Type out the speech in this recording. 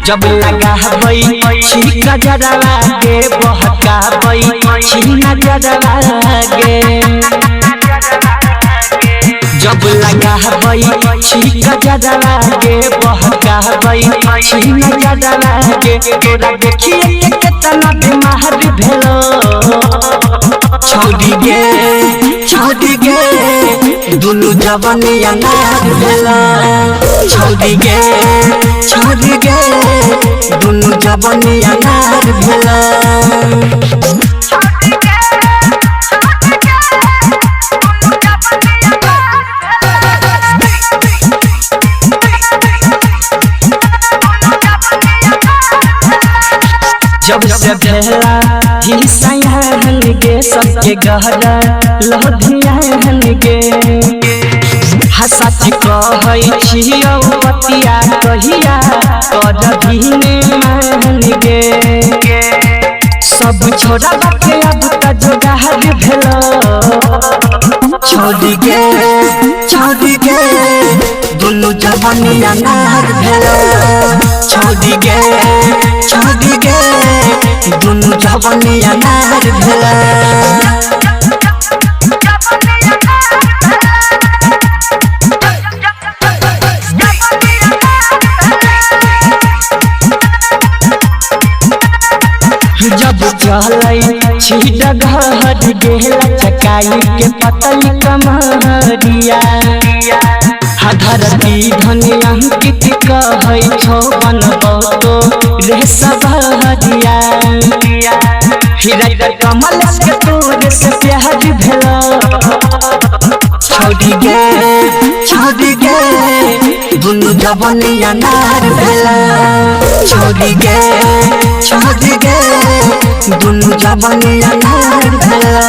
जब लगाबै छी गजरवा गे बहकाबै छी नजरवा गे जब लगाबै छी गजरवा गे बहकाबै छी नजरवा गे तोरा देखिए केतना बीमार भेलो छौड़ी गे दुनु जवानी अनार भेला छौड़ी गे दुनु जवानी अनार भेला जब से भेला हिसायन गे सबके गहरा लहधियान गे हसच कहै छियौ पतिया कहिया करभिने मान गे सब छोड़ा के अब त जोगार भेलो छौड़ी गे दुनु जवानी अनार भेलो छौड़ी गे दुनु जवानी अनार भेला जब चलै छी डगर गेला चकाई के पतली कमरिया धरती धनिया अंकित कहै छौ बनबो रे सबहरिया हिरक कमल के तोरे से प्यार भेला छौड़ी गे दुनु जवानी अनार भेला छौड़ी गे दुनु जवानी अनार भेला।